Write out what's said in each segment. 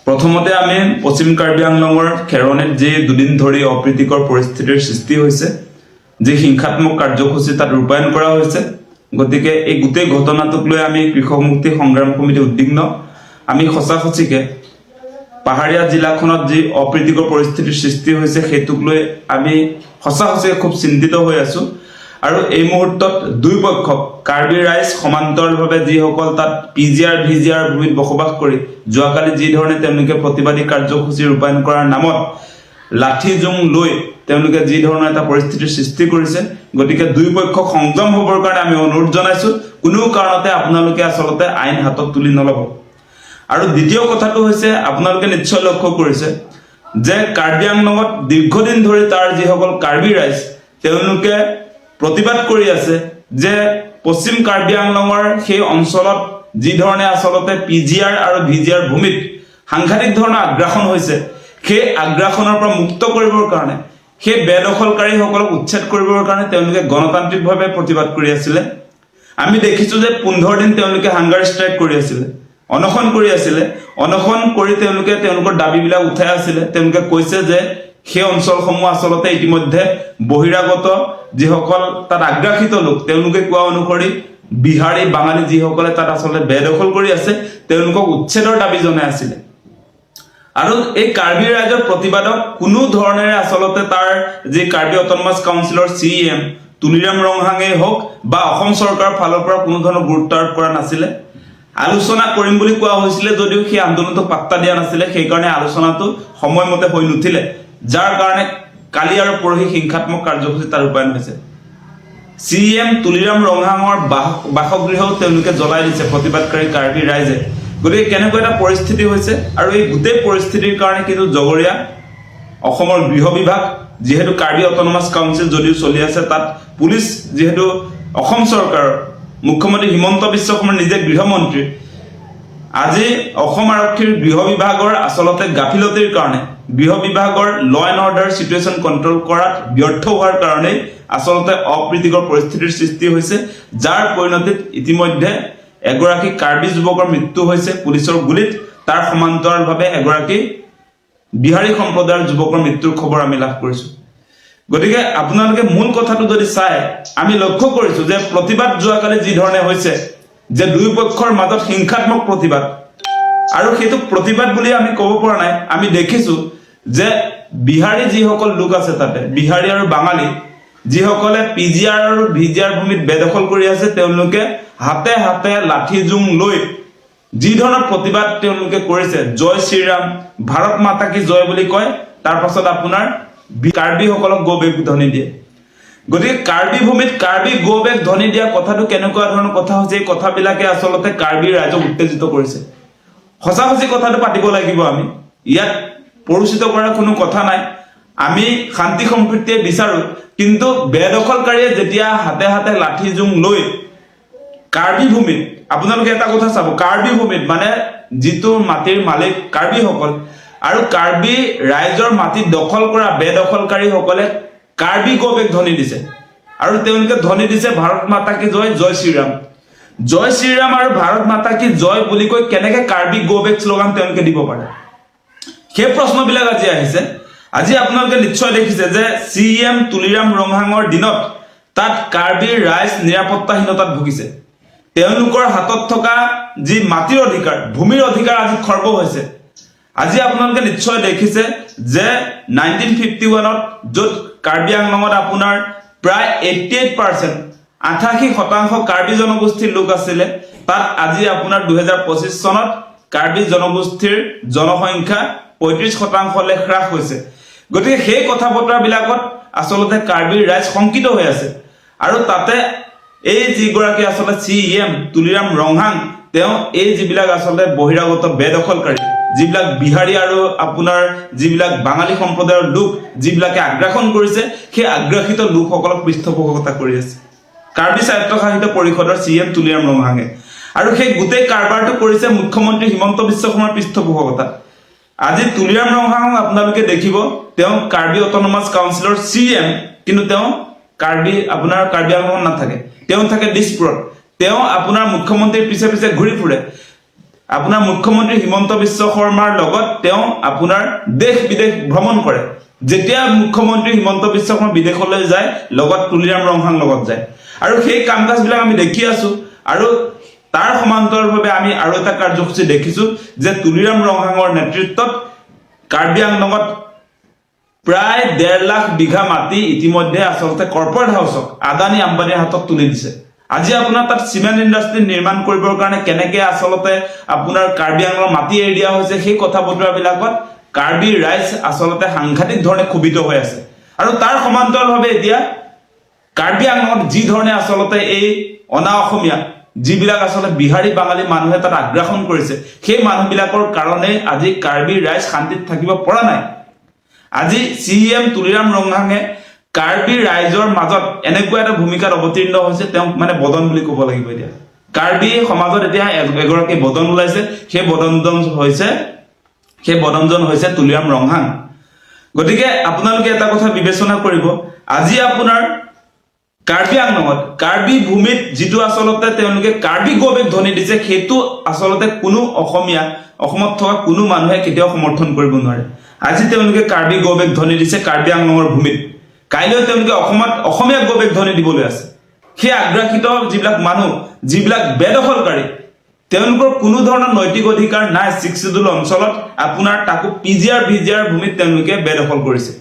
প্ৰথমতে আমি পশ্চিম কাৰ্বি আংলঙৰ খেৰণেত যে দুদিন ধৰি অপ্ৰীতিকৰ পৰিস্থিতিৰ সৃষ্টি হৈছে, যে হিংসাত্মক কাৰ্যসূচী তাত ৰূপায়ণ কৰা হৈছে, গতিকে এই গোটেই ঘটনাটোক লৈ আমি কৃষক মুক্তি সংগ্ৰাম সমিতি উদ্বিগ্ন। আমি সঁচাসচিকে পাহাৰীয়া জিলাখনত যি অপ্ৰীতিকৰ পৰিস্থিতিৰ সৃষ্টি হৈছে সেইটোক লৈ আমি সঁচাসচিকে খুব চিন্তিত হৈ আছো। আৰু এই মুহূৰ্তত দুই পক্ষক কাৰ্বি ৰাইজ সমান্তৰালভাৱে যিসকল তাত পিজিআৰ ভিজিআৰ ভূমিত বসবাস কৰি যোৱাকালি যি ধৰণে তেওঁলোকে প্ৰতিবাদী কাৰ্যসূচী ৰূপায়ণ কৰাৰ নামত লাঠি জোং লৈ তেওঁলোকে যি ধৰণৰ এটা পৰিস্থিতিৰ সৃষ্টি কৰিছে, গতিকে দুই পক্ষক সংযম হ'বৰ কাৰণে আমি অনুৰোধ জনাইছো। কোনো কাৰণতে আপোনালোকে আচলতে আইন হাতত তুলি নল'ব। আৰু দ্বিতীয় কথাটো হৈছে, আপোনালোকে নিশ্চয় লক্ষ্য কৰিছে যে কাৰ্বি আংলঙত দীৰ্ঘদিন ধৰি তাৰ যিসকল কাৰ্বি ৰাইজ তেওঁলোকে প্ৰতিবাদ কৰি আছে যে পশ্চিম কাৰ্বি আংলঙৰ সেই অঞ্চলত যি ধৰণে আচলতে পিজিআৰ আৰু ভিজিআৰ ভূমিত সাংঘাতিক ধৰণৰ আগ্ৰাসন হৈছে, সেই আগ্ৰাসনৰ পৰা মুক্ত কৰিবৰ কাৰণে, সেই বেদখলকাৰীসকলক উচ্ছেদ কৰিবৰ কাৰণে তেওঁলোকে গণতান্ত্ৰিকভাৱে প্ৰতিবাদ কৰি আছিলে। আমি দেখিছো যে 15 দিন তেওঁলোকে হাংগাৰ ষ্ট্ৰাইক কৰি আছিলে, অনশন কৰি আছিলে। অনশন কৰি তেওঁলোকে তেওঁলোকৰ দাবীবিলাক উঠাই আছিলে। তেওঁলোকে কৈছে যে সেই অঞ্চলসমূহ আচলতে ইতিমধ্যে বহিৰাগত যিসকল তাত আগ্ৰাসিত লোক, তেওঁলোকে কোৱা অনুসৰি বিহাৰী বাঙালী যিসকলে তাত আচলতে বেদখল কৰি আছে, তেওঁলোকক উচ্ছেদৰ দাবী জনাই আছিলে। আৰু এই কাৰ্বি ৰাইজৰ প্ৰতিবাদক কোনো ধৰণেৰে আচলতে তাৰ যি কাৰ্বি অট'নমাছ কাউন্সিলৰ CEM তুলিৰাম ৰংহাঙেই হওক বা অসম চৰকাৰৰ ফালৰ পৰা কোনো ধৰণৰ গুৰুত্ব আৰোপ কৰা নাছিলে। আলোচনা কৰিম বুলি কোৱা হৈছিলে যদিও সেই আন্দোলনটোক পাত্তা দিয়া নাছিলে, সেইকাৰণে আলোচনাটো সময়মতে হৈ নুঠিলে, যাৰ কাৰণে কালি আৰু পৰহি হিংসাত্মক কাৰ্যসূচী তাত ৰূপায়ণ হৈছে। CEM তুলিৰাম ৰংহাঙৰ বাসগৃহও তেওঁলোকে জ্বলাই দিছে প্ৰতিবাদকাৰী কাৰ্বি ৰাইজে। গতিকে কেনেকুৱা এটা পৰিস্থিতি হৈছে, আৰু এই গোটেই পৰিস্থিতিৰ কাৰণে কিন্তু জগৰীয়া অসমৰ গৃহ বিভাগ, যিহেতু কাৰ্বি অট'নমাছ কাউন্সিল যদিও চলি আছে, তাত পুলিচ যিহেতু অসম চৰকাৰৰ মুখ্যমন্ত্ৰী হিমন্ত বিশ্ব শৰ্মাৰ নিজে গৃহমন্ত্ৰী, আজি অসম আৰক্ষীৰ গৃহ বিভাগৰ আচলতে গাফিলতিৰ কাৰণে, গৃহ বিভাগৰ ল এণ্ড অৰ্ডাৰ চিটুৱেশ্যন কণ্ট্ৰল কৰাত ব্যৰ্থ হোৱাৰ কাৰণেই আচলতে অপ্ৰীতিকৰ পৰিস্থিতিৰ সৃষ্টি হৈছে, যাৰ পৰিণতিত ইতিমধ্যে এগৰাকী কাৰ্বি যুৱকৰ মৃত্যু হৈছে পুলিচৰ গুলীত। তাৰ সমান্তৰালভাৱে এগৰাকী বিহাৰী সম্প্ৰদায়ৰ যুৱকৰ মৃত্যুৰ খবৰ আমি লাভ কৰিছো। গতিকে আপোনালোকে মূল কথাটো যদি চাই, আমি লক্ষ্য কৰিছো যে প্ৰতিবাদ যোৱাকালি যি ধৰণে হৈছে, যে দুই পক্ষৰ মাজত হিংসাত্মক প্ৰতিবাদ, আৰু সেইটো প্ৰতিবাদ বুলি আমি ক'ব পৰা নাই। আমি দেখিছো যে বিহাৰী যিসকল লোক আছে তাতে, বিহাৰী আৰু বাঙালী যিসকলে পিজিআৰ আৰু ভিজিআৰ ভূমিত বেদখল কৰি আছে, তেওঁলোকে হাতে হাতে লাঠি জোং লৈ যি ধৰণৰ প্ৰতিবাদ তেওঁলোকে কৰিছে, জয় শ্ৰীৰাম, ভাৰত মাতা কি জয় বুলি কয়, তাৰ পাছত আপোনাৰ কাৰ্বিসকলক গো বেক ধ্বনি দিয়ে। গতিকে কাৰ্বি ভূমিত কাৰ্বি গো বেক ধ্বনি দিয়া কথাটো কেনেকুৱা ধৰণৰ কথা হৈছে, এই কথাবিলাকে আচলতে কাৰ্বি ৰাইজক উত্তেজিত কৰিছে। সঁচাসচি কথাটো পাতিব লাগিব। আমি ইয়াত পৰিচিত কৰাৰ কোনো কথা নাই। আমি শান্তি সম্প্ৰীতিয়ে বিচাৰো, কিন্তু বেদখলকাৰীয়ে যেতিয়া হাতে হাতে লাঠি জোং লৈ কাৰ্বি ভূমিত, আপোনালোকে এটা কথা চাব, কাৰ্বি ভূমিত মানে যিটো মাটিৰ মালিক কাৰ্বিসকল, আৰু কাৰ্বি ৰাইজৰ মাটি দখল কৰা বেদখলকাৰীসকলে কাৰ্বি গো বেক ধ্বনি দিছে, আৰু তেওঁলোকে ধ্বনি দিছে ভাৰত মাতা কি জয়, জয় শ্ৰীৰাম। জয় শ্ৰীৰাম আৰু ভাৰত মাতা কি জয় বুলি কৈ কেনেকে কাৰ্বি গো বেক শ্লোগান তেওঁলোকে দিব পাৰে? সেই প্ৰশ্নবিলাক আজি আহিছে। আজি আপোনালোকে নিশ্চয় দেখিছে যে CEM তুলিৰাম ৰংহাঙৰ দিনত তাত কাৰ্বি ৰাইজ নিৰাপত্তাহীনতাত ভুগিছে। তেওঁলোকৰ হাতত থকা যি মাটিৰ অধিকাৰ, ভূমিৰ অধিকাৰ আজি খৰ্ব হৈছে। আজি আপোনালোকে নিশ্চয় দেখিছে যে 1951ত য'ত কাৰ্বি আংলঙত আপোনাৰ প্ৰায় 88%, 88% কাৰ্বি জনগোষ্ঠীৰ লোক আছিলে, তাত আজি আপোনাৰ 2025 চনত কাৰ্বি জনগোষ্ঠীৰ জনসংখ্যা 35%লৈ হ্ৰাস হৈছে। গতিকে সেই কথা বতৰাবিলাকত আচলতে কাৰ্বি ৰাইজ শংকিত হৈ আছে। আৰু তাতে এই যিগৰাকী আচলতে CEM তুলিৰাম ৰংহাং, তেওঁ এই যিবিলাক আচলতে বহিৰাগত বেদখলকাৰী, যিবিলাক বিহাৰী আৰু আপোনাৰ যিবিলাক বাঙালী সম্প্ৰদায়ৰ লোক, যিবিলাকে আগ্ৰাসন কৰিছে, সেই আগ্ৰাসিত লোকসকলক পৃষ্ঠপোষকতা কৰি আছে কাৰ্বি স্বায়ত্তশাসিত পৰিষদৰ CEM তুলিৰাম ৰংহাঙে। আৰু সেই গোটেই কাৰবাৰটো কৰিছে মুখ্যমন্ত্ৰী হিমন্ত বিশ্ব শৰ্মাৰ পৃষ্ঠপোষকতা। আজি তুলিৰাম ৰংহাঙক আপোনালোকে দেখিব, তেওঁ কাৰ্বি অট'নমাছ কাউন্সিলৰ CEM, কিন্তু তেওঁ কাৰ্বি আংলঙত নাথাকে, তেওঁ থাকে দিছপুৰত। তেওঁ আপোনাৰ মুখ্যমন্ত্ৰীৰ পিছে পিছে ঘূৰি ফুৰে। আপোনাৰ মুখ্যমন্ত্ৰী হিমন্ত বিশ্ব শৰ্মাৰ লগত তেওঁ আপোনাৰ দেশ বিদেশ ভ্ৰমণ কৰে যেতিয়া মুখ্যমন্ত্ৰী হিমন্ত বিশ্ব শৰ্মা বিদেশলৈ যায় লগত তুলিৰাম ৰংহাং লগত যায় আৰু সেই কামকাজবিলাক আমি দেখি আছো আৰু তাৰ সমান্তৰালভাৱে আমি আৰু এটা কাৰ্যসূচী দেখিছো যে তুলিৰাম ৰংহাঙৰ নেতৃত্বত কাৰ্বি আংলঙত প্ৰায় 1.5 লাখ বিঘা মাটি ইতিমধ্যে আচলতে কৰ্পৰেট হাউসক আদানী আম্বানীৰ হাতত তুলি দিছে আজি আপোনাৰ তাত সিমেন্ট ইন্ডাষ্ট্ৰি নিৰ্মাণ কৰিবৰ কাৰণে কেনেকৈ আচলতে আপোনাৰ কাৰ্বি আংলঙৰ মাটি এৰি দিয়া হৈছে সেই কথা বতৰাবিলাকত কাৰ্বি ৰাইজ আচলতে সাংঘাতিক ধৰণে ক্ষোভিত হৈ আছে আৰু তাৰ সমান্তৰালভাৱে এতিয়া কাৰ্বি আংলঙত যি ধৰণে আচলতে এই অনা অসমীয়া যিবিলাক আচলতে বিহাৰী বাঙালী মানুহে তাত আগ্ৰাসন কৰিছে সেই মানুহবিলাকৰ কাৰণে আজি কাৰ্বি ৰাইজ শান্তিত থাকিব পৰা নাই আজি সিএম তুলিৰাম ৰংহাঙে কাৰ্বি ৰাইজৰ মাজত এনেকুৱা এটা ভূমিকাত অৱতীৰ্ণ হৈছে তেওঁ মানে বদন বুলি ক'ব লাগিব এতিয়া কাৰ্বি সমাজত এতিয়া এগৰাকী বদন ওলাইছে সেই বদনজন হৈছে তুলিৰাম ৰংহাং গতিকে আপোনালোকে এটা কথা বিবেচনা কৰিব আজি আপোনাৰ কাৰ্বি আংলঙত কাৰ্বি ভূমিত যিটো আচলতে তেওঁলোকে কাৰ্বি গৌবেগ ধ্বনি দিছে সেইটো আচলতে কোনো অসমীয়া অসমত থকা কোনো মানুহে কেতিয়াও সমৰ্থন কৰিব নোৱাৰে আজি তেওঁলোকে কাৰ্বি গৌবেগ ধ্বনি দিছে কাৰ্বি আংলঙৰ ভূমিত কাইলৈ তেওঁলোকে অসমীয়া গৌবেগ ধ্বনি দিবলৈ আছে সেই আগ্ৰাসিত যিবিলাক মানুহ যিবিলাক বেদখলকাৰী তেওঁলোকৰ কোনো ধৰণৰ নৈতিক অধিকাৰ নাই 6 শিডিউল অঞ্চলত আপোনাৰ তাকো পিজিআৰ ভিজিআৰ ভূমিত তেওঁলোকে বেদখল কৰিছে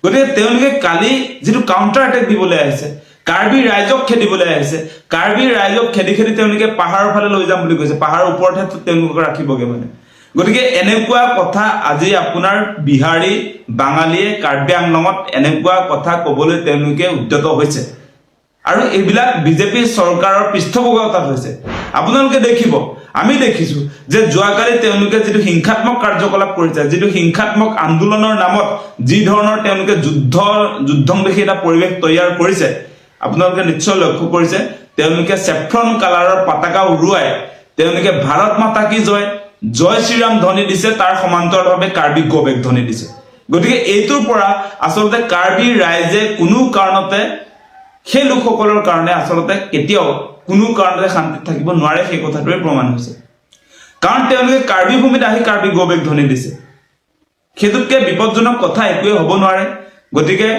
গতিকে তেওঁলোকে কালি যিটো কাউন্টাৰ এটেক দিবলৈ আহিছে কাৰ্বি ৰাইজক খেদিবলৈ আহিছে কাৰ্বি ৰাইজক খেদি তেওঁলোকে পাহাৰৰ ফালে লৈ যাম বুলি কৈছে পাহাৰৰ ওপৰতহে তেওঁলোকক ৰাখিবগে মানে গতিকে এনেকুৱা কথা আজি আপোনাৰ বিহাৰী বাঙালীয়ে কাৰ্বি আংলঙত এনেকুৱা কথা ক'বলৈ তেওঁলোকে উদ্যত হৈছে আৰু এইবিলাক বিজেপি চৰকাৰৰ পৃষ্ঠপোষকতাত হৈছে আপোনালোকে দেখিব আমি দেখিছো যে যোৱাকালি তেওঁলোকে যিটো হিংসাত্মক কাৰ্যকলাপ কৰিছে যিটো হিংসাত্মক আন্দোলনৰ নামত যি ধৰণৰ তেওঁলোকে যুদ্ধং দেখি এটা পৰিৱেশ তৈয়াৰ কৰিছে আপোনালোকে নিশ্চয় লক্ষ্য কৰিছে তেওঁলোকে সেফ্ৰন কালাৰৰ পতাকা উৰুৱাই তেওঁলোকে ভাৰত মাতা কি জয় জয় শ্ৰীৰাম ধ্বনি দিছে তাৰ সমান্তৰালভাৱে কাৰ্বি গৌবেগ ধ্বনি দিছে গতিকে এইটোৰ পৰা আচলতে কাৰ্বি ৰাইজে কোনো কাৰণতে সেই লোকসকলৰ কাৰণে আচলতে কেতিয়াও কোনো কাৰণতে শান্তিত থাকিব নোৱাৰে সেই কথাটোৱে প্ৰমাণ হৈছে কাৰণ তেওঁলোকে কাৰ্বি ভূমিত আহি কাৰ্বি গৌবেগ ধ্বনি দিছে সেইটোতকৈ বিপদজনক কথা একোৱে হ'ব নোৱাৰে গতিকে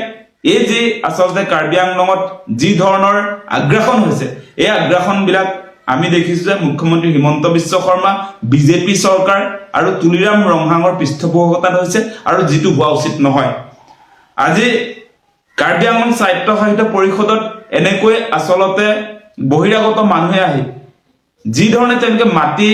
এই যে আচলতে কাৰ্বি আংলঙত যি ধৰণৰ আগ্ৰাসন হৈছে এই আগ্ৰাসনবিলাক আমি দেখিছো যে মুখ্যমন্ত্ৰী হিমন্ত বিশ্ব শৰ্মা বিজেপি চৰকাৰ আৰু তুলিৰাম ৰংহাঙৰ পৃষ্ঠপোষকতাত হৈছে আৰু যিটো হোৱা উচিত নহয় আজি কাৰ্বি আংলং সাহিত্য পৰিষদত এনেকৈ আচলতে বহিৰাগত মানুহে আহি যি ধৰণে তেওঁলোকে মাটি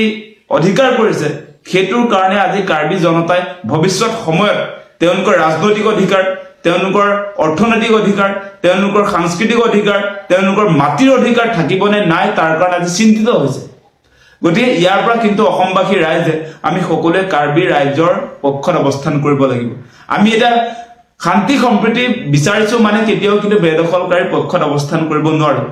অধিকাৰ কৰিছে সেইটোৰ কাৰণে আজি কাৰ্বি জনতাই ভৱিষ্যত সময়ত তেওঁলোকৰ ৰাজনৈতিক অধিকাৰ তেওঁলোকৰ অৰ্থনৈতিক অধিকাৰ তেওঁলোকৰ সাংস্কৃতিক অধিকাৰ তেওঁলোকৰ মাটিৰ অধিকাৰ থাকিবনে নাই তাৰ কাৰণে আজি চিন্তিত হৈছে গতিকে ইয়াৰ পৰা কিন্তু অসমবাসী ৰাইজে আমি সকলোৱে কাৰ্বি ৰাইজৰ পক্ষত অৱস্থান কৰিব লাগিব আমি এটা শান্তি সম্প্ৰীতি বিচাৰিছো মানে কেতিয়াও কিন্তু বেদখলকাৰীৰ পক্ষত অৱস্থান কৰিব নোৱাৰো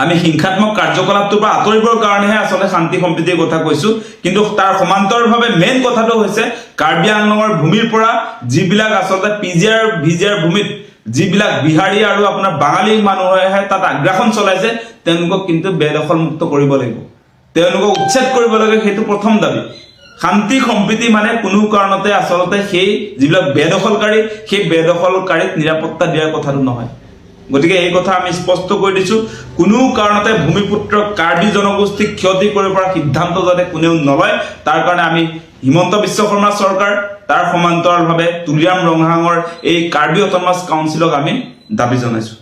আমি হিংসাত্মক কাৰ্যকলাপটোৰ পৰা আঁতৰিবৰ কাৰণেহে আচলতে শান্তি সম্প্ৰীতিৰ কথা কৈছো কিন্তু তাৰ সমান্তৰালভাৱে মেইন কথাটো হৈছে কাৰ্বি আংলঙৰ ভূমিৰ পৰা যিবিলাক আচলতে পিজিআৰ ভিজিআৰ ভূমিত যিবিলাক বিহাৰী আৰু আপোনাৰ বাঙালী মানুহে তাত আগ্ৰাসন চলাইছে তেওঁলোকক কিন্তু বেদখল মুক্ত কৰিব লাগিব তেওঁলোকক উচ্ছেদ কৰিব লাগে সেইটো প্ৰথম দাবী শান্তি সম্প্ৰীতি মানে কোনো কাৰণতে আচলতে সেই যিবিলাক বেদখলকাৰী সেই বেদখলকাৰীক নিৰাপত্তা দিয়াৰ কথাটো নহয় গতিকে এই কথা আমি স্পষ্ট কৰি দিছো কোনো কাৰণতে ভূমিপুত্ৰ কাৰ্বি জনগোষ্ঠীক ক্ষতি কৰিব পৰা সিদ্ধান্ত যাতে কোনেও নলয় তাৰ কাৰণে আমি হিমন্ত বিশ্ব শৰ্মা চৰকাৰ তাৰ সমান্তৰালভাৱে তুলিৰাম ৰংহাঙৰ এই কাৰ্বি অট'নমাছ কাউন্সিলক আমি দাবী জনাইছো